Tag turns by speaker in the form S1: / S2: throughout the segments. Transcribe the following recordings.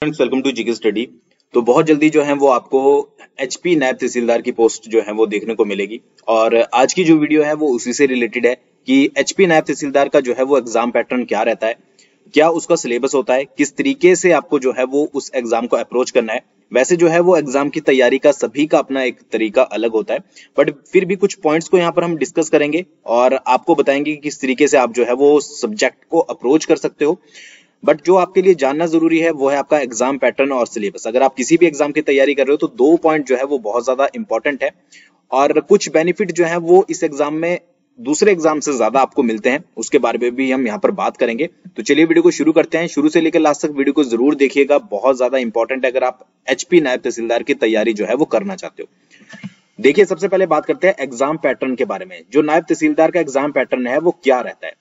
S1: Friends, welcome to GK study. तो बहुत जल्दी जो है वो आपको एचपी नायब तहसीलदार की पोस्ट जो है वो देखने को मिलेगी और आज की जो वीडियो है वो उसी से रिलेटेड है कि एचपी नायब तहसीलदार का जो है वो एग्जाम पैटर्न क्या रहता है, क्या उसका सिलेबस होता है, किस तरीके से आपको जो है वो उस एग्जाम को अप्रोच करना है। वैसे जो है वो एग्जाम की तैयारी का सभी का अपना एक तरीका अलग होता है, बट फिर भी कुछ पॉइंट्स को यहाँ पर हम डिस्कस करेंगे और आपको बताएंगे कि किस तरीके से आप जो है वो सब्जेक्ट को अप्रोच कर सकते हो। बट जो आपके लिए जानना जरूरी है वो है आपका एग्जाम पैटर्न और सिलेबस। अगर आप किसी भी एग्जाम की तैयारी कर रहे हो तो दो पॉइंट जो है वो बहुत ज्यादा इंपॉर्टेंट है और कुछ बेनिफिट जो है वो इस एग्जाम में दूसरे एग्जाम से ज्यादा आपको मिलते हैं, उसके बारे में भी हम यहाँ पर बात करेंगे। तो चलिए वीडियो को शुरू करते हैं। शुरू से लेकर लास्ट तक वीडियो को जरूर देखिएगा, बहुत ज्यादा इंपॉर्टेंट है अगर आप एचपी नायब तहसीलदार की तैयारी जो है वो करना चाहते हो। देखिए, सबसे पहले बात करते हैं एग्जाम पैटर्न के बारे में। जो नायब तहसीलदार का एग्जाम पैटर्न है वो क्या रहता है,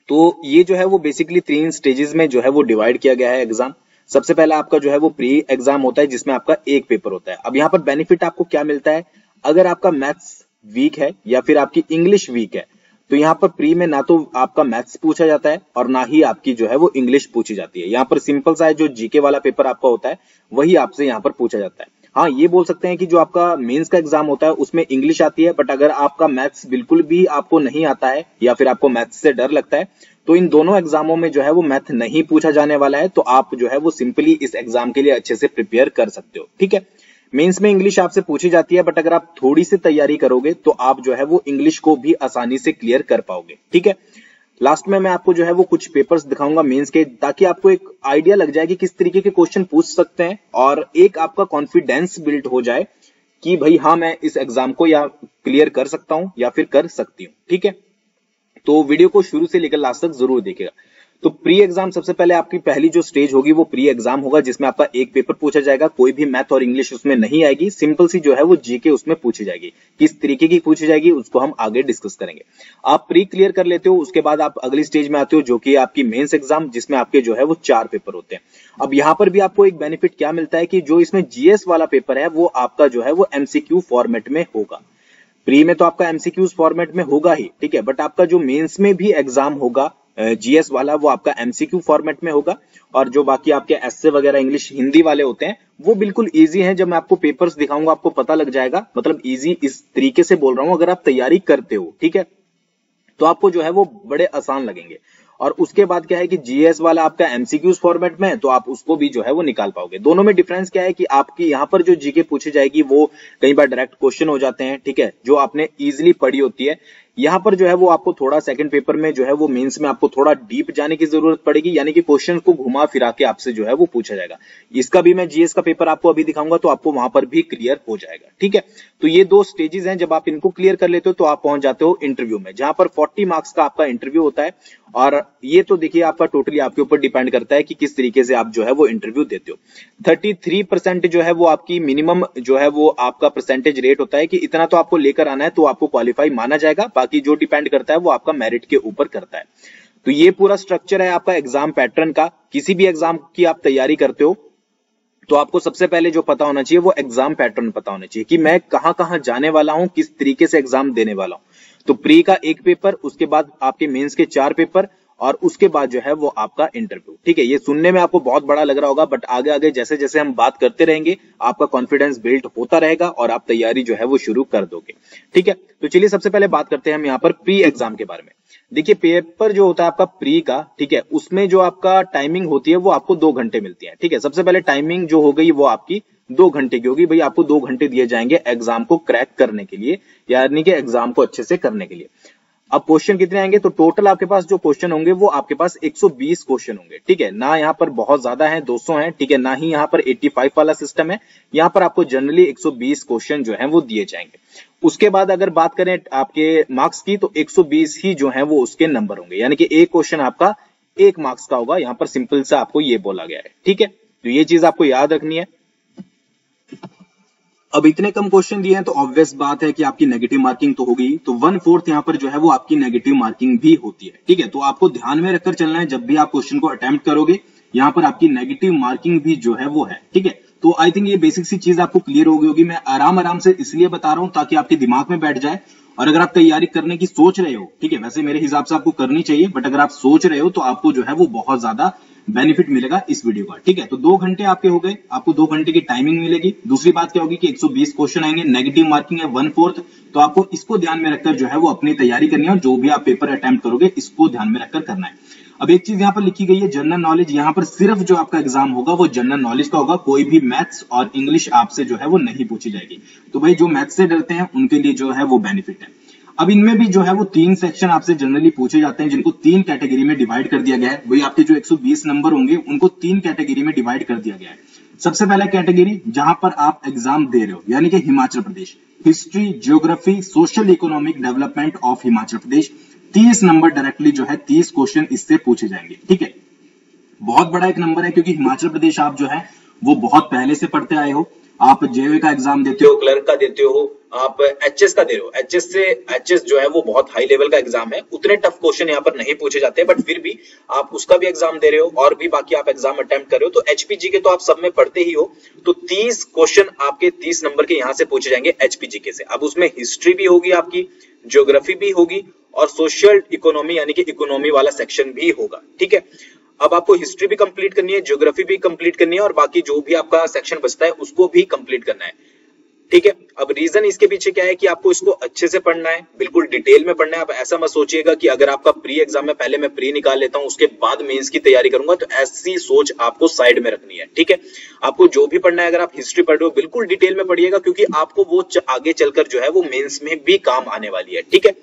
S1: तो ये जो है वो बेसिकली 3 स्टेजेस में जो है वो डिवाइड किया गया है एग्जाम। सबसे पहला आपका जो है वो प्री एग्जाम होता है जिसमें आपका एक पेपर होता है। अब यहाँ पर बेनिफिट आपको क्या मिलता है, अगर आपका मैथ्स वीक है या फिर आपकी इंग्लिश वीक है तो यहाँ पर प्री में ना तो आपका मैथ्स पूछा जाता है और ना ही आपकी जो है वो इंग्लिश पूछी जाती है। यहाँ पर सिंपल सा है, जो जीके वाला पेपर आपका होता है वही आपसे यहाँ पर पूछा जाता है। हाँ, ये बोल सकते हैं कि जो आपका मेंस का एग्जाम होता है उसमें इंग्लिश आती है, बट अगर आपका मैथ्स बिल्कुल भी आपको नहीं आता है या फिर आपको मैथ्स से डर लगता है तो इन दोनों एग्जामों में जो है वो मैथ नहीं पूछा जाने वाला है। तो आप जो है वो सिंपली इस एग्जाम के लिए अच्छे से प्रिपेयर कर सकते हो। ठीक है, मेंस में इंग्लिश आपसे पूछी जाती है, बट अगर आप थोड़ी सी तैयारी करोगे तो आप जो है वो इंग्लिश को भी आसानी से क्लियर कर पाओगे। ठीक है, लास्ट में मैं आपको जो है वो कुछ पेपर्स दिखाऊंगा मेंस के, ताकि आपको एक आइडिया लग जाए कि किस तरीके के क्वेश्चन पूछ सकते हैं और एक आपका कॉन्फिडेंस बिल्ड हो जाए कि भाई हाँ, मैं इस एग्जाम को या क्लियर कर सकता हूं या फिर कर सकती हूँ। ठीक है, तो वीडियो को शुरू से लेकर लास्ट तक जरूर देखिएगा। तो प्री एग्जाम, सबसे पहले आपकी पहली जो स्टेज होगी वो प्री एग्जाम होगा जिसमें आपका एक पेपर पूछा जाएगा। कोई भी मैथ और इंग्लिश उसमें नहीं आएगी, सिंपल सी जो है वो जीके उसमें पूछी जाएगी। किस तरीके की पूछी जाएगी उसको हम आगे डिस्कस करेंगे। आप प्री क्लियर कर लेते हो, उसके बाद आप अगली स्टेज में आते हो जो कि आपकी मेंस एग्जाम, जिसमें आपके जो है वो 4 पेपर होते हैं। अब यहाँ पर भी आपको एक बेनिफिट क्या मिलता है कि जो इसमें जीएस वाला पेपर है वो आपका जो है वो एमसीक्यू फॉर्मेट में होगा। प्री में तो आपका एमसीक्यूज फॉर्मेट में होगा ही, ठीक है, बट आपका जो मेंस में भी एग्जाम होगा जीएस वाला वो आपका एमसीक्यू फॉर्मेट में होगा। और जो बाकी आपके एसए वगैरह इंग्लिश हिंदी वाले होते हैं वो बिल्कुल इजी हैं। जब मैं आपको पेपर्स दिखाऊंगा आपको पता लग जाएगा, मतलब इजी इस तरीके से बोल रहा हूं, अगर आप तैयारी करते हो ठीक है तो आपको जो है वो बड़े आसान लगेंगे। और उसके बाद क्या है कि जीएस वाला आपका एमसीक्यूज फॉर्मेट में है तो आप उसको भी जो है वो निकाल पाओगे। दोनों में डिफरेंस क्या है कि आपकी यहाँ पर जो जीके पूछी जाएगी वो कई बार डायरेक्ट क्वेश्चन हो जाते हैं, ठीक है, जो आपने इजीली पढ़ी होती है। यहाँ पर जो है वो आपको थोड़ा सेकंड पेपर में जो है वो मेंस में आपको थोड़ा डीप जाने की जरूरत पड़ेगी, यानी कि क्वेश्चन को घुमा फिरा के आपसे जो है वो पूछा जाएगा। इसका भी मैं जीएस का पेपर आपको अभी दिखाऊंगा तो आपको वहां पर भी क्लियर हो जाएगा। ठीक है, तो ये 2 स्टेजेस हैं। जब आप इनको क्लियर कर लेते हो तो आप पहुंच जाते हो इंटरव्यू में, जहां पर 40 मार्क्स का आपका इंटरव्यू होता है। और ये तो देखिए आपका टोटली आपके ऊपर डिपेंड करता है कि किस तरीके से आप जो है वो इंटरव्यू देते हो। 33% जो है वो आपकी मिनिमम जो है वो आपका परसेंटेज रेट होता है कि इतना तो आपको लेकर आना है तो आपको क्वालिफाई माना जाएगा। बाकी जो डिपेंड करता है वो आपका मेरिट के ऊपर करता है। तो ये पूरा स्ट्रक्चर है आपका एग्जाम पैटर्न का। किसी भी एग्जाम की आप तैयारी करते हो तो आपको सबसे पहले जो पता होना चाहिए वो एग्जाम पैटर्न पता होना चाहिए कि मैं कहां कहां जाने वाला हूं, किस तरीके से एग्जाम देने वाला हूं। तो प्री का एक पेपर, उसके बाद आपके मेंस के 4 पेपर और उसके बाद जो है वो आपका इंटरव्यू। ठीक है, ये सुनने में आपको बहुत बड़ा लग रहा होगा, बट आगे आगे जैसे जैसे हम बात करते रहेंगे आपका कॉन्फिडेंस बिल्ड होता रहेगा और आप तैयारी जो है वो शुरू कर दोगे। ठीक है, तो चलिए सबसे पहले बात करते हैं हम यहाँ पर प्री एग्जाम के बारे में। देखिए, पेपर जो होता है आपका प्री का, ठीक है, उसमें जो आपका टाइमिंग होती है वो आपको 2 घंटे मिलती है। ठीक है, सबसे पहले टाइमिंग जो हो गई वो आपकी 2 घंटे की होगी। भाई आपको 2 घंटे दिए जाएंगे एग्जाम को क्रैक करने के लिए, यानी कि एग्जाम को अच्छे से करने के लिए। अब क्वेश्चन कितने आएंगे, तो टोटल आपके पास जो क्वेश्चन होंगे वो आपके पास 120 क्वेश्चन होंगे। ठीक है, ना यहाँ पर बहुत ज्यादा है 200 है, ठीक है, ना ही यहाँ पर 85 वाला सिस्टम है। यहाँ पर आपको जनरली 120 क्वेश्चन जो है वो दिए जाएंगे। उसके बाद अगर बात करें आपके मार्क्स की तो 120 ही जो है वो उसके नंबर होंगे, यानी कि एक क्वेश्चन आपका 1 मार्क्स का होगा। यहाँ पर सिंपल सा आपको ये बोला गया है। ठीक है, तो ये चीज आपको याद रखनी है। अब इतने कम क्वेश्चन दिए हैं तो ऑब्वियस बात है कि आपकी नेगेटिव मार्किंग तो होगी, तो 1/4 यहाँ पर जो है वो आपकी नेगेटिव मार्किंग भी होती है। ठीक है, तो आपको ध्यान में रखकर चलना है जब भी आप क्वेश्चन को अटेम्प्ट करोगे, यहाँ पर आपकी नेगेटिव मार्किंग भी जो है वो है। ठीक है, तो आई थिंक ये बेसिक सी चीज आपको क्लियर हो गई होगी। मैं आराम आराम से इसलिए बता रहा हूं ताकि आपके दिमाग में बैठ जाए और अगर आप तैयारी करने की सोच रहे हो, ठीक है, वैसे मेरे हिसाब से आपको करनी चाहिए, बट अगर आप सोच रहे हो तो आपको जो है वो बहुत ज्यादा बेनिफिट मिलेगा इस वीडियो का, ठीक है। तो 2 घंटे आपके हो गए, आपको 2 घंटे की टाइमिंग मिलेगी। दूसरी बात क्या होगी कि 120 क्वेश्चन आएंगे, नेगेटिव मार्किंग है 1/4, तो आपको इसको ध्यान में रखकर जो है वो अपनी तैयारी करनी है, और जो भी आप पेपर अटेम्प्ट करोगे इसको ध्यान में रखकर करना है। अब एक चीज यहाँ पर लिखी गई है जनरल नॉलेज, यहाँ पर सिर्फ जो आपका एग्जाम होगा वो जनरल नॉलेज का होगा, कोई भी मैथ्स और इंग्लिश आपसे जो है वो नहीं पूछी जाएगी। तो भाई जो मैथ्स से डरते हैं उनके लिए जो है वो बेनिफिट है। अब इनमें भी जो है वो 3 सेक्शन आपसे जनरली पूछे जाते हैं, जिनको 3 कैटेगरी में डिवाइड कर दिया गया है। वही आपके जो 120 नंबर होंगे उनको 3 कैटेगरी में डिवाइड कर दिया गया है। सबसे पहला कैटेगरी जहां पर आप एग्जाम दे रहे हो, यानी कि Himachal Pradesh, history, geography, social economic development of Himachal Pradesh, 30 number directly जो है 30 क्वेश्चन इससे पूछे जाएंगे, ठीक है। बहुत बड़ा एक नंबर है, क्योंकि हिमाचल प्रदेश आप जो है वो बहुत पहले से पढ़ते आए हो। आप जेईई का एग्जाम देते हो, क्लर्क का देते हो, आप एचएस का दे रहे हो। एचएस जो है वो बहुत हाई लेवल का एग्जाम है, उतने टफ क्वेश्चन यहाँ पर नहीं पूछे जाते, बट फिर भी आप उसका भी एग्जाम दे रहे हो और भी बाकी आप एग्जाम अटेम्प्ट कर रहे हो, तो एचपीजी के तो आप सब में पढ़ते ही हो। तो 30 क्वेश्चन आपके 30 नंबर के यहाँ से पूछे जाएंगे एचपीजी के से। अब उसमें हिस्ट्री भी होगी आपकी, ज्योग्राफी भी होगी और सोशल इकोनॉमी यानी कि इकोनॉमी वाला सेक्शन भी होगा, ठीक है। अब आपको हिस्ट्री भी कंप्लीट करनी है, ज्योग्राफी भी कंप्लीट करनी है और बाकी जो भी आपका सेक्शन बचता है उसको भी कंप्लीट करना है, ठीक है। अब रीजन इसके पीछे क्या है कि आपको इसको अच्छे से पढ़ना है, बिल्कुल डिटेल में पढ़ना है। आप ऐसा मत सोचिएगा कि अगर आपका प्री एग्जाम में पहले मैं प्री निकाल लेता हूं उसके बाद मेंस की तैयारी करूंगा, तो ऐसी सोच आपको साइड में रखनी है, ठीक है। आपको जो भी पढ़ना है, अगर आप हिस्ट्री पढ़ रहे हो बिल्कुल डिटेल में पढ़िएगा, क्योंकि आपको वो आगे चलकर जो है वो मेंस में भी काम आने वाली है, ठीक है।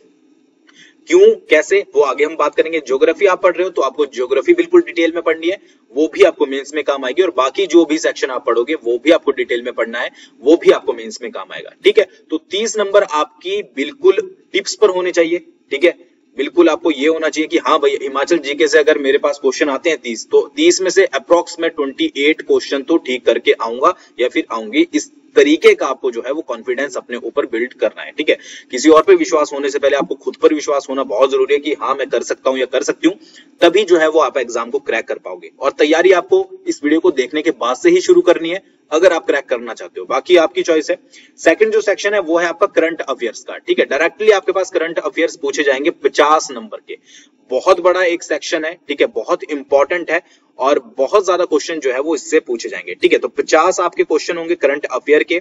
S1: क्यों, कैसे, वो आगे हम बात करेंगे। ज्योग्राफी आप पढ़ रहे हो तो आपको ज्योग्राफी बिल्कुल डिटेल में पढ़नी है, वो भी आपको मेंस में काम आएगी, और बाकी जो भी सेक्शन आप पढ़ोगे वो भी आपको डिटेल में पढ़ना है, वो भी आपको मेंस में काम आएगा, ठीक है। तो 30 नंबर आपकी बिल्कुल टिप्स पर होने चाहिए, ठीक है। बिल्कुल आपको ये होना चाहिए कि हाँ भाई हिमाचल जीके से अगर मेरे पास क्वेश्चन आते हैं 30, तो 30 में से अप्रोक्स में 28 क्वेश्चन तो ठीक करके आऊंगा या फिर आऊंगी। इस तरीके का आपको जो है वो कॉन्फिडेंस अपने ऊपर बिल्ड करना है, ठीक है। किसी और पे विश्वास होने से पहले आपको खुद पर विश्वास होना बहुत जरूरी है कि हाँ मैं कर सकता हूं या कर सकती हूँ, तभी जो है वो आप एग्जाम को क्रैक कर पाओगे। और तैयारी आपको इस वीडियो को देखने के बाद से ही शुरू करनी है अगर आप क्रैक करना चाहते हो, बाकी आपकी चॉइस है। सेकंड जो सेक्शन है वो है आपका करंट अफेयर्स का, ठीक है। डायरेक्टली आपके पास करंट अफेयर्स पूछे जाएंगे 50 नंबर के। बहुत बड़ा एक सेक्शन है, ठीक है, बहुत इंपॉर्टेंट है और बहुत ज्यादा क्वेश्चन जो है वो इससे पूछे जाएंगे, ठीक है। तो 50 आपके क्वेश्चन होंगे करंट अफेयर के,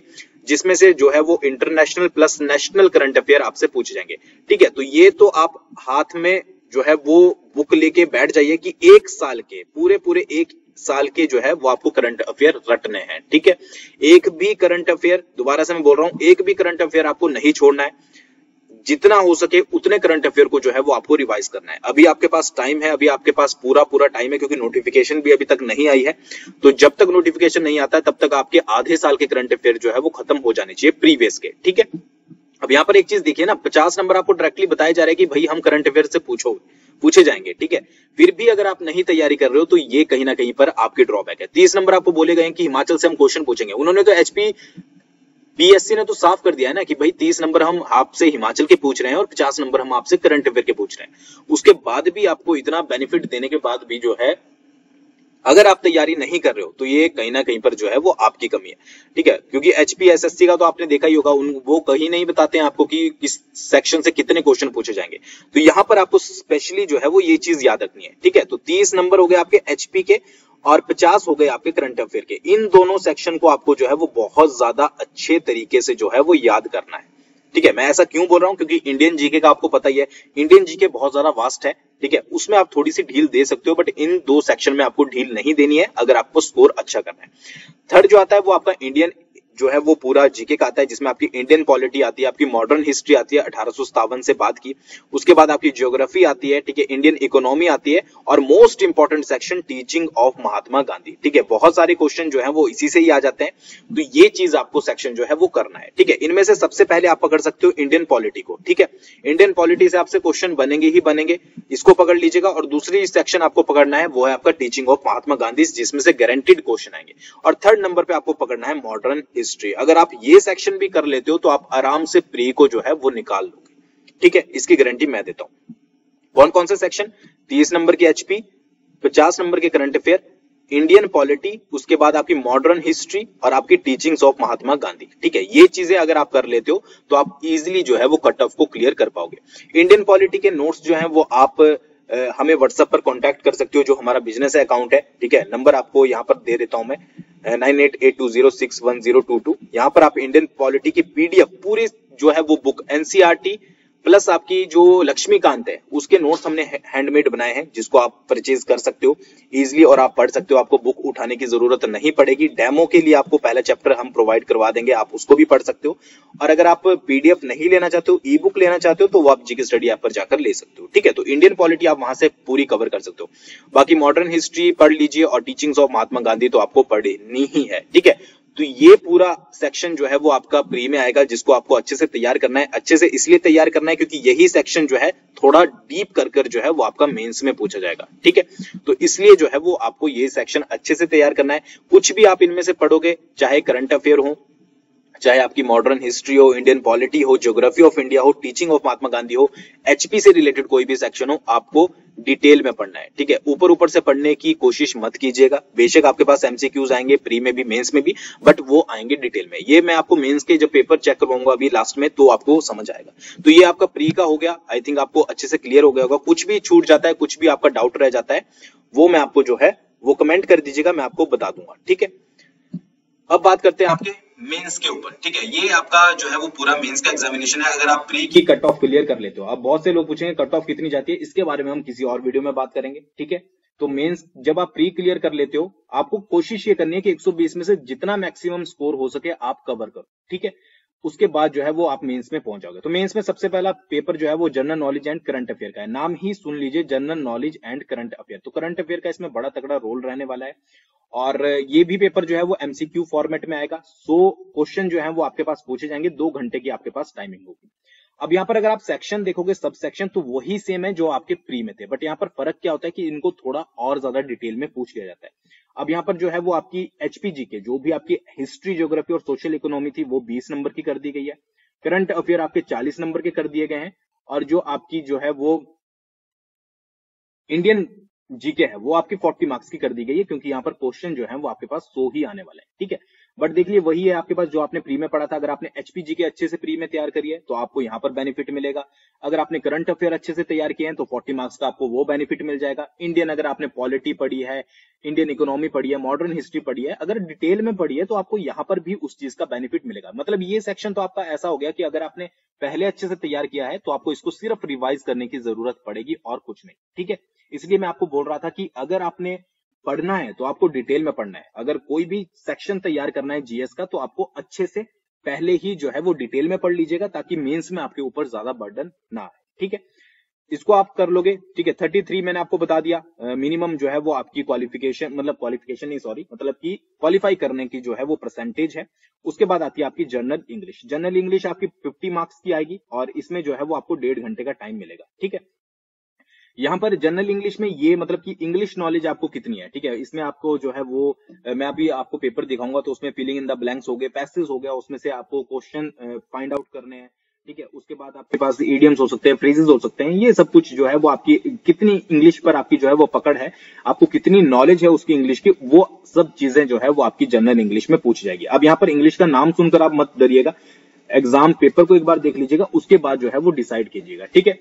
S1: जिसमें से जो है वो international plus national current affair आपसे पूछे जाएंगे, ठीक है। तो ये तो आप हाथ में जो है वो बुक लेके बैठ जाइए कि 1 साल के पूरे 1 साल के जो है वो आपको करंट अफेयर रटने हैं, ठीक है। एक भी करंट अफेयर, दोबारा से मैं बोल रहा हूं, एक भी करंट अफेयर आपको नहीं छोड़ना है। जितना हो सके उतने करंट अफेयर को जो है वो आपको रिवाइज करना है। अभी आपके पास टाइम है, अभी आपके पास पूरा टाइम है, क्योंकि नोटिफिकेशन भी अभी तक नहीं आई है। तो जब तक नोटिफिकेशन नहीं आता है तब तक आपके आधे साल के करंट अफेयर जो है वो खत्म हो जाने चाहिए प्रीवियस के, ठीक है। अब यहाँ पर एक चीज देखिए ना, 50 नंबर आपको डायरेक्टली बताया जा रहा है कि भाई हम करंट अफेयर से पूछे जाएंगे, ठीक है। फिर भी अगर आप नहीं तैयारी कर रहे हो तो ये कहीं ना कहीं पर आपकी ड्रॉबैक है। 30 नंबर आपको बोले गए कि हिमाचल से हम क्वेश्चन पूछेंगे। उन्होंने तो पीएससी ने तो साफ कर दिया है ना कि भाई 30 नंबर हम आपसे हिमाचल के पूछ रहे हैं और 50 नंबर हम आपसे करंट अफेयर के पूछ रहे हैं। उसके बाद भी आपको इतना बेनिफिट देने के बाद भी जो है अगर आप तैयारी नहीं कर रहे हो तो ये कहीं ना कहीं पर जो है वो आपकी कमी है, ठीक है। क्योंकि एचपीएसएससी का तो आपने देखा ही होगा, वो कहीं नहीं बताते हैं आपको कि किस सेक्शन से कितने क्वेश्चन पूछे जाएंगे। तो यहाँ पर आपको स्पेशली जो है वो ये चीज याद रखनी है, ठीक है। तो 30 नंबर हो गए आपके एचपी के और 50 हो गए आपके करंट अफेयर के। इन दोनों सेक्शन को आपको जो है वो बहुत ज्यादा अच्छे तरीके से जो है वो याद करना है, ठीक है। मैं ऐसा क्यों बोल रहा हूं, क्योंकि इंडियन जीके का आपको पता ही है, इंडियन जीके बहुत ज्यादा वास्ट है, ठीक है। उसमें आप थोड़ी सी ढील दे सकते हो, बट इन 2 सेक्शन में आपको ढील नहीं देनी है अगर आपको स्कोर अच्छा करना है। थर्ड जो आता है वो आपका इंडियन जो है वो पूरा जीके का आता है, जिसमें आपकी इंडियन पॉलिटी आती है, आपकी मॉडर्न हिस्ट्री आती है 1857 से बाद की, उसके बाद आपकी ज्योग्राफी आती है, ठीक है, इंडियन इकोनॉमी आती है और most important section teaching of Mahatma Gandhi, ठीक है। बहुत सारे क्वेश्चन जो है वो इसी से ही आ जाते हैं, तो ये चीज आपको सेक्शन जो है वो करना है, ठीक है। इनमें से सबसे पहले आप पकड़ सकते हो इंडियन पॉलिटी को, ठीक है। इंडियन पॉलिटी से आपसे क्वेश्चन बनेंगे ही बनेंगे, इसको पकड़ लीजिएगा। और दूसरी सेक्शन आपको पकड़ना है वो है आपका टीचिंग ऑफ महात्मा गांधी, जिसमें से गारंटीड क्वेश्चन आएंगे। और थर्ड नंबर पे आपको पकड़ना है मॉडर्न हिस्ट्री। अगर आप ये सेक्शन भी कर लेते हो तो आप आराम से प्री को जो है वो निकाल लोगे, ठीक है। इसकी गारंटी मैं देता हूं। कौन कौन से सेक्शन? 30 नंबर की एचपी, 50 नंबर के करंट अफेयर, इंडियन पॉलिटी, उसके बाद आपकी मॉडर्न हिस्ट्री और आपकी टीचिंग्स ऑफ महात्मा गांधी। ठीक है, ये चीजें अगर आप कर लेते हो तो आप इजीली जो है वो कट ऑफ को क्लियर कर पाओगे। इंडियन पॉलिटी के नोट्स जो है वो आप हमें व्हाट्सएप पर कांटेक्ट कर सकते हो, जो हमारा बिजनेस अकाउंट है। ठीक है, नंबर आपको यहाँ पर दे देता हूं मैं, 9882061022। यहाँ पर आप इंडियन पॉलिटी की पीडीएफ पूरी जो है वो बुक एनसीईआरटी प्लस आपकी जो लक्ष्मीकांत है उसके नोट्स हमने हैंडमेड बनाए हैं, जिसको आप परचेज कर सकते हो इजीली और आप पढ़ सकते हो। आपको बुक उठाने की जरूरत नहीं पड़ेगी। डेमो के लिए आपको पहला चैप्टर हम प्रोवाइड करवा देंगे, आप उसको भी पढ़ सकते हो। और अगर आप पीडीएफ नहीं लेना चाहते हो, ई बुक लेना चाहते हो, तो वो आप जीके स्टडी ऐप पर जाकर ले सकते हो। ठीक है, तो इंडियन पॉलिटी आप वहां से पूरी कवर कर सकते हो। बाकी मॉडर्न हिस्ट्री पढ़ लीजिए और टीचिंग्स ऑफ महात्मा गांधी तो आपको पढ़नी ही है। ठीक है, तो ये पूरा सेक्शन जो है वो आपका प्री में आएगा, जिसको आपको अच्छे से तैयार करना है। अच्छे से इसलिए तैयार करना है क्योंकि यही सेक्शन जो है थोड़ा डीप कर जो है वो आपका मेंस में पूछा जाएगा। ठीक है, तो इसलिए जो है वो आपको ये सेक्शन अच्छे से तैयार करना है। कुछ भी आप इनमें से पढ़ोगे, चाहे करंट अफेयर हो, चाहे आपकी मॉडर्न हिस्ट्री हो, इंडियन पॉलिटी हो, ज्योग्राफी ऑफ इंडिया हो, टीचिंग ऑफ महात्मा गांधी हो, एचपी से रिलेटेड कोई भी सेक्शन हो, आपको डिटेल में पढ़ना है। ठीक है, ऊपर ऊपर से पढ़ने की कोशिश मत कीजिएगा। बेशक आपके पास एमसीक्यूज आएंगे प्री में भी मेंस में भी, बट वो आएंगे डिटेल में। ये मैं आपको मेंस के जब पेपर चेक करवाऊंगा अभी लास्ट में, तो आपको समझ आएगा। तो ये आपका प्री का हो गया। आई थिंक आपको अच्छे से क्लियर हो गया होगा। कुछ भी छूट जाता है, कुछ भी आपका डाउट रह जाता है, वो मैं आपको जो है वो कमेंट कर दीजिएगा, मैं आपको बता दूंगा। ठीक है, अब बात करते हैं आपके मेंस के ऊपर। ठीक है, ये आपका जो है वो पूरा मेंस का एग्जामिनेशन है। अगर आप प्री की कट ऑफ क्लियर कर लेते हो, अब बहुत से लोग पूछेंगे कट ऑफ कितनी जाती है, इसके बारे में हम किसी और वीडियो में बात करेंगे। ठीक है, तो मेंस जब आप प्री क्लियर कर लेते हो, आपको कोशिश ये करनी है कि 120 में से जितना मैक्सिमम स्कोर हो सके आप कवर करो। ठीक है, उसके बाद जो है वो आप मेंस में पहुंच जाओगे। तो मेंस में सबसे पहला पेपर जो है वो general knowledge and current affair का है। नाम ही सुन लीजिए, general knowledge and current affair. तो करंट अफेयर का इसमें बड़ा तगड़ा रोल रहने वाला है और ये भी पेपर जो है वो एमसीक्यू फॉर्मेट में आएगा। 100 क्वेश्चन जो है वो आपके पास पूछे जाएंगे, 2 घंटे की आपके पास टाइमिंग होगी। अब यहाँ पर अगर आप सेक्शन देखोगे, सब सेक्शन तो वही सेम है जो आपके प्री में थे, बट यहाँ पर फर्क क्या होता है कि इनको थोड़ा और ज्यादा डिटेल में पूछ लिया जाता है। अब यहाँ पर जो है वो आपकी एचपीजी के जो भी आपकी हिस्ट्री, ज्योग्राफी और सोशल इकोनॉमी थी वो 20 नंबर की कर दी गई है। करंट अफेयर आपके 40 नंबर के कर दिए गए हैं और जो आपकी जो है वो इंडियन जीके है वो आपकी 40 मार्क्स की कर दी गई है, क्योंकि यहाँ पर क्वेश्चन जो है वो आपके पास 100 ही आने वाले हैं। ठीक है, बट देखिए वही है आपके पास जो आपने प्री में पढ़ा था। अगर आपने एचपीजी के अच्छे से प्री में तैयार करी है तो आपको यहाँ पर बेनिफिट मिलेगा। अगर आपने करंट अफेयर अच्छे से तैयार किए हैं तो 40 मार्क्स का आपको वो बेनिफिट मिल जाएगा। इंडियन अगर आपने पॉलिटी पढ़ी है, इंडियन इकोनॉमी पढ़ी है, मॉडर्न हिस्ट्री पढ़ी है, अगर डिटेल में पढ़ी है तो आपको यहाँ पर भी उस चीज का बेनिफिट मिलेगा। मतलब ये सेक्शन तो आपका ऐसा हो गया कि अगर आपने पहले अच्छे से तैयार किया है तो आपको इसको सिर्फ रिवाइज करने की जरूरत पड़ेगी और कुछ नहीं। ठीक है, इसलिए मैं आपको बोल रहा था कि अगर आपने पढ़ना है तो आपको डिटेल में पढ़ना है। अगर कोई भी सेक्शन तैयार करना है जीएस का तो आपको अच्छे से पहले ही जो है वो डिटेल में पढ़ लीजिएगा, ताकि मेंस में आपके ऊपर ज्यादा बर्डन ना आए। ठीक है, इसको आप कर लोगे। ठीक है, 33 मैंने आपको बता दिया मिनिमम जो है वो आपकी क्वालिफिकेशन, मतलब क्वालिफिकेशन नहीं सॉरी, मतलब कि क्वालिफाई करने की जो है वो परसेंटेज है। उसके बाद आती है आपकी जनरल इंग्लिश। जनरल इंग्लिश आपकी 50 मार्क्स की आएगी और इसमें जो है वो आपको 1.5 घंटे का टाइम मिलेगा। ठीक है, यहाँ पर जनरल इंग्लिश में ये मतलब कि इंग्लिश नॉलेज आपको कितनी है। ठीक है, इसमें आपको जो है वो मैं अभी आपको पेपर दिखाऊंगा तो उसमें फिलिंग इन द ब्लैंक्स हो गए, पैसेज हो गया, उसमें से आपको क्वेश्चन फाइंड आउट करने हैं। ठीक है, उसके बाद आपके पास इडियम्स हो सकते हैं, फ्रेजेस हो सकते हैं, ये सब कुछ जो है वो आपकी कितनी इंग्लिश पर आपकी जो है वो पकड़ है, आपको कितनी नॉलेज है उसकी इंग्लिश की, वो सब चीजें जो है वो आपकी जनरल इंग्लिश में पूछी जाएगी। अब यहाँ पर इंग्लिश का नाम सुनकर आप मत डरिएगा, एग्जाम पेपर को एक बार देख लीजिएगा, उसके बाद जो है वो डिसाइड कीजिएगा। ठीक है,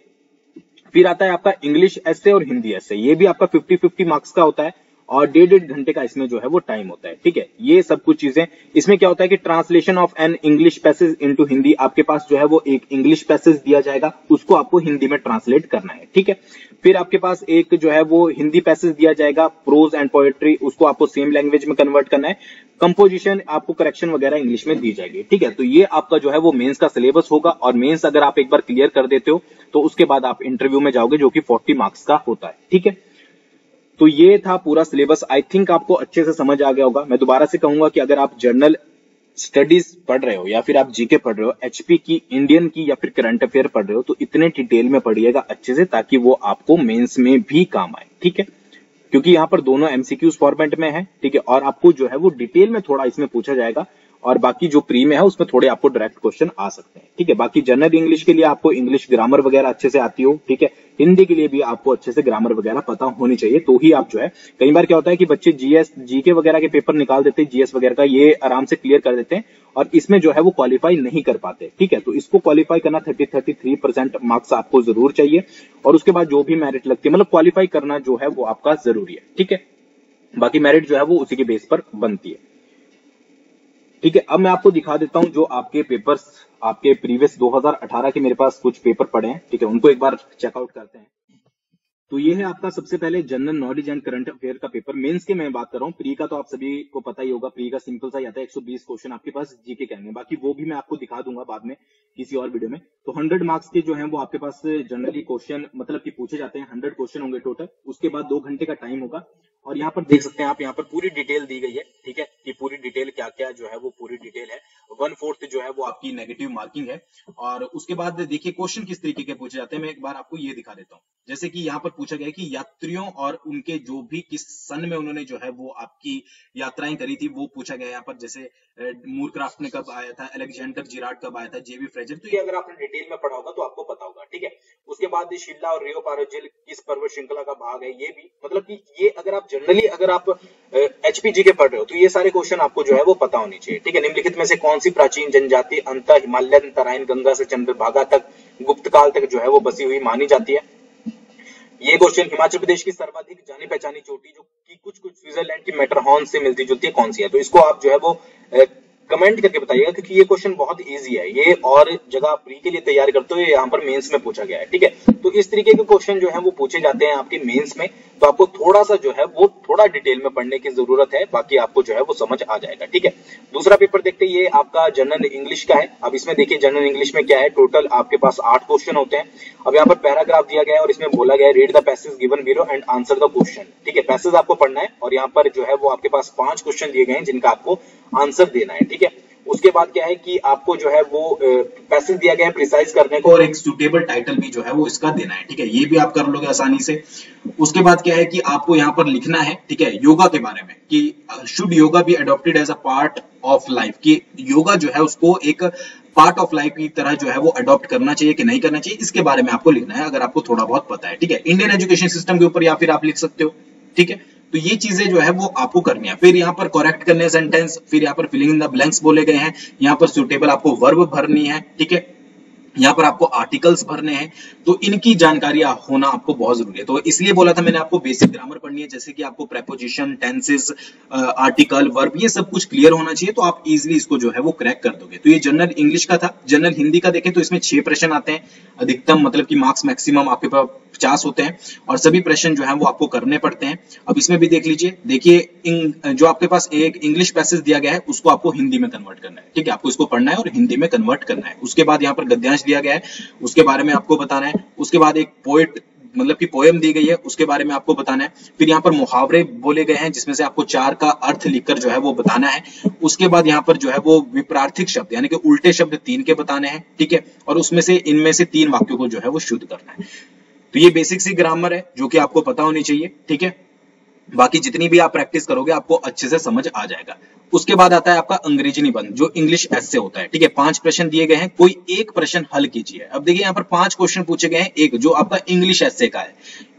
S1: फिर आता है आपका इंग्लिश एसे और हिंदी एसे। ये भी आपका 50-50 मार्क्स का होता है और 1.5 घंटे का इसमें जो है वो टाइम होता है। ठीक है, ये सब कुछ चीजें इसमें क्या होता है कि translation of an English passage into Hindi, आपके पास जो है वो एक इंग्लिश पैसेज दिया जाएगा, उसको आपको हिंदी में ट्रांसलेट करना है। ठीक है, फिर आपके पास एक जो है वो हिंदी पैसेज दिया जाएगा, प्रोज एंड पोएट्री, उसको आपको सेम लैंग्वेज में कन्वर्ट करना है। कंपोजिशन आपको करेक्शन वगैरह इंग्लिश में दी जाएगी। ठीक है, तो ये आपका जो है वो मेंस का सिलेबस होगा और मेंस अगर आप एक बार क्लियर कर देते हो तो उसके बाद आप इंटरव्यू में जाओगे जो कि 40 मार्क्स का होता है। ठीक है, तो ये था पूरा सिलेबस। आई थिंक आपको अच्छे से समझ आ गया होगा। मैं दोबारा से कहूंगा कि अगर आप जर्नल स्टडीज पढ़ रहे हो या फिर आप जीके पढ़ रहे हो, एचपी की, इंडियन की या फिर करंट अफेयर पढ़ रहे हो, तो इतने डिटेल में पढ़िएगा अच्छे से, ताकि वो आपको मेंस में भी काम आए। ठीक है, क्योंकि यहाँ पर दोनों एमसीक्यूज फॉर्मेट में है। ठीक है, और आपको जो है वो डिटेल में थोड़ा इसमें पूछा जाएगा और बाकी जो प्री में है उसमें थोड़े आपको डायरेक्ट क्वेश्चन आ सकते हैं, ठीक है। बाकी जनरल इंग्लिश के लिए आपको इंग्लिश ग्रामर वगैरह अच्छे से आती हो, ठीक है। हिंदी के लिए भी आपको अच्छे से ग्रामर वगैरह पता होनी चाहिए, तो ही आप जो है, कई बार क्या होता है कि बच्चे जीएस जीके वगैरह के पेपर निकाल देते हैं, जीएस वगैरह का ये आराम से क्लियर कर देते हैं और इसमें जो है वो क्वालिफाई नहीं कर पाते, ठीक है। तो इसको क्वालिफाई करना 33% मार्क्स आपको जरूर चाहिए और उसके बाद जो भी मेरिट लगती है, मतलब क्वालिफाई करना जो है वो आपका जरूरी है, ठीक है। बाकी मेरिट जो है वो उसी के बेस पर बनती है, ठीक है। अब मैं आपको दिखा देता हूं जो आपके पेपर्स, आपके प्रीवियस 2018 के मेरे पास कुछ पेपर पड़े हैं, ठीक है, उनको एक बार चेकआउट करते हैं। तो ये है आपका सबसे पहले general knowledge and current affair का पेपर। मेंस के मैं बात कर रहा हूँ, प्री का तो आप सभी को पता ही होगा, प्री का सिंपल सा ही आता है, 120 क्वेश्चन आपके पास जीके के आएंगे, बाकी वो भी मैं आपको दिखा दूंगा बाद में किसी और वीडियो में। तो 100 मार्क्स के जो है वो आपके पास जनरली क्वेश्चन मतलब कि पूछे जाते हैं, 100 क्वेश्चन होंगे टोटल। उसके बाद 2 घंटे का टाइम होगा और यहाँ पर देख सकते हैं आप, यहाँ पर पूरी डिटेल दी गई है, ठीक है, कि पूरी डिटेल क्या क्या जो है वो पूरी डिटेल है। 1/4 जो है वो आपकी नेगेटिव मार्किंग है। और उसके बाद देखिए क्वेश्चन किस तरीके के पूछे जाते हैं, मैं एक बार आपको ये दिखा देता हूँ। जैसे कि यहाँ पर पूछा गया है कि यात्रियों और उनके जो भी किस सन में उन्होंने जो है वो आपकी यात्राएं करी थी वो पूछा गया है यहाँ पर। जैसे मूरक्राफ्ट ने कब आया था, अलेक्जेंडर जिराड कब आया था, जेबी फ्रेजर, तो ये अगर आपने डिटेल में पढ़ा होगा तो आपको पता होगा, ठीक है। उसके बाद शिल्ला और रियो पारोजिल किस पर्वत श्रृंखला का भाग है, ये भी मतलब कि ये अगर आप जनरली अगर आप एचपीजी के पढ़ रहे हो तो ये सारे क्वेश्चन आपको जो है वो पता होनी चाहिए, ठीक है। निम्नलिखित में से कौन सी प्राचीन जनजाति अंत हिमालयन तराइन गंगा से चंद्रभागा तक गुप्त काल तक जो है वो बसी हुई मानी जाती है। ये क्वेश्चन हिमाचल प्रदेश की सर्वाधिक जानी पहचानी चोटी जो कि कुछ स्विट्जरलैंड की मैटरहॉर्न से मिलती जुलती है, कौन सी है? तो इसको आप जो है वो कमेंट करके बताइएगा, क्योंकि ये क्वेश्चन बहुत इजी है। ये और जगह प्री के लिए तैयारी करते हो, यहाँ पर मेंस में पूछा गया है, ठीक है। तो इस तरीके के क्वेश्चन जो है वो पूछे जाते हैं आपके मेंस में, तो आपको थोड़ा सा जो है वो थोड़ा डिटेल में पढ़ने की जरूरत है, बाकी आपको जो है वो समझ आ जाएगा, ठीक है। दूसरा पेपर देखते हैं, ये आपका जनरल इंग्लिश का है। अब इसमें देखिए जनरल इंग्लिश में क्या है, टोटल आपके पास 8 क्वेश्चन होते हैं। अब यहाँ पर पैराग्राफ दिया गया है और इसमें बोला गया है read the passage given below and answer the question, ठीक है। पैसेज आपको पढ़ना है और यहाँ पर जो है वो आपके पास 5 क्वेश्चन दिए गए हैं जिनका आपको आंसर देना है, ठीक है। उसके बाद क्या है कि आपको जो है वो पैसेज दिया गया है प्रिसाइज करने को और एक सुटेबल टाइटल भी जो है वो इसका देना है, ठीक है। ये भी आप कर लोगे आसानी से। उसके बाद क्या है कि आपको यहाँ पर लिखना है, ठीक है, योगा के बारे में कि should yoga be adopted as a part of life, कि योगा जो है उसको एक पार्ट ऑफ लाइफ की तरह जो है वो अडॉप्ट करना चाहिए कि नहीं करना चाहिए, इसके बारे में आपको लिखना है अगर आपको थोड़ा बहुत पता है, ठीक है। इंडियन एजुकेशन सिस्टम के ऊपर या फिर आप लिख सकते हो, ठीक है। तो ये चीजें जो है वो आपको करनी है। फिर यहाँ पर करेक्ट करने सेंटेंस, फिर यहाँ पर फिलिंग इन द ब्लैंक्स बोले गए हैं, यहाँ पर सुटेबल आपको वर्ब भरनी है, ठीक है। यहाँ पर आपको आर्टिकल्स भरने हैं, तो इनकी जानकारी होना आपको बहुत जरूरी है। तो इसलिए बोला था मैंने आपको बेसिक ग्रामर पढ़नी है, जैसे कि आपको प्रेपोजिशन, टेंसेस, आर्टिकल, वर्ब, ये सब कुछ क्लियर होना चाहिए, तो आप इजीली इसको जो है वो क्रैक कर दोगे। तो ये जनरल इंग्लिश का था। जनरल हिंदी का देखें तो इसमें 6 प्रश्न आते हैं, अधिकतम मतलब कि मार्क्स मैक्सिमम आपके पास 50 होते हैं और सभी प्रश्न जो है वो आपको करने पड़ते हैं। अब इसमें भी देख लीजिए, देखिए जो आपके पास एक इंग्लिश पैसेज दिया गया है उसको आपको हिंदी में कन्वर्ट करना है, ठीक है। आपको इसको पढ़ना है और हिंदी में कन्वर्ट करना है। उसके बाद यहाँ पर गद्यांश दिया गया है, उसके बारे में आपको बताना है। उसके बाद एक पोएट मतलब कि पोएम दी गई है, उसके बारे में आपको बताना है। फिर यहाँ पर मुहावरे बोले गए हैं जिसमें से आपको 4 का अर्थ लिखकर जो है वो बताना है। उसके बाद यहाँ पर जो है वो विपरार्थिक शब्द यानी कि उल्टे शब्द 3 के बताने हैं, ठीक है। और उसमें से इनमें से 3 वाक्यों को जो है वो शुद्ध करना है। तो ये बेसिक सी ग्रामर है जो कि आपको पता होनी चाहिए, ठीक है। बाकी जितनी भी आप प्रैक्टिस करोगे आपको अच्छे से समझ आ जाएगा। उसके बाद आता है आपका अंग्रेजी निबंध जो इंग्लिश एस्से होता है, ठीक है। 5 प्रश्न दिए गए हैं, कोई एक प्रश्न हल कीजिए। अब देखिए यहाँ पर 5 क्वेश्चन पूछे गए हैं, एक जो आपका इंग्लिश एस्से का है,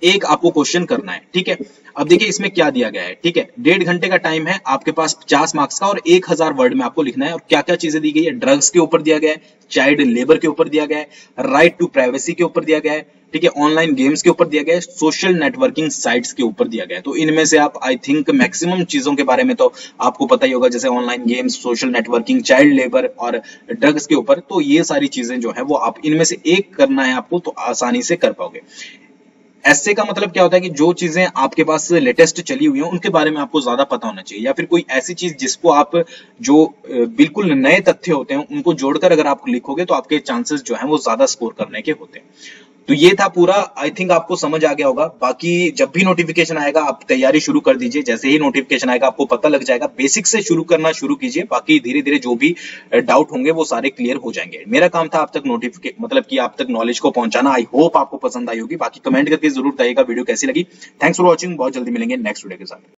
S1: एक आपको क्वेश्चन करना है, ठीक है। अब देखिए इसमें क्या दिया गया है, ठीक है। 1.5 घंटे का टाइम है आपके पास 50 मार्क्स का और 1000 वर्ड में आपको लिखना है। और क्या क्या चीजें दी गई है, ड्रग्स के ऊपर दिया गया है, चाइल्ड लेबर के ऊपर दिया गया है, राइट टू प्राइवेसी के ऊपर दिया गया है, ठीक है, ऑनलाइन गेम्स के ऊपर दिया गया है, सोशल नेटवर्किंग साइट्स के ऊपर दिया गया है। तो इनमें से आप आई थिंक मैक्सिमम चीजों के बारे में तो आपको पता ही होगा, जैसे online games, social networking, child labour और ड्रग्स के ऊपर। तो ये सारी चीजें जो है वो आप इनमें से एक करना है आपको, तो आसानी से कर पाओगे। एस्से का मतलब क्या होता है कि जो चीजें आपके पास लेटेस्ट चली हुई हैं उनके बारे में आपको ज्यादा पता होना चाहिए, या फिर कोई ऐसी चीज जिसको आप जो बिल्कुल नए तथ्य होते हैं उनको जोड़कर अगर आप लिखोगे तो आपके चांसेस जो हैं वो ज्यादा स्कोर करने के होते हैं। तो ये था पूरा, आई थिंक आपको समझ आ गया होगा। बाकी जब भी नोटिफिकेशन आएगा आप तैयारी शुरू कर दीजिए, जैसे ही नोटिफिकेशन आएगा आपको पता लग जाएगा। बेसिक से शुरू करना शुरू कीजिए, बाकी धीरे धीरे जो भी डाउट होंगे वो सारे क्लियर हो जाएंगे। मेरा काम था आप तक नोटिफिकेशन मतलब कि आप तक नॉलेज को पहुंचाना। आई होप आपको पसंद आई होगी। बाकी कमेंट करके जरूर बताइएगा वीडियो कैसी लगी। थैंक्स फॉर वॉचिंग, बहुत जल्दी मिलेंगे नेक्स्ट वीडियो के साथ।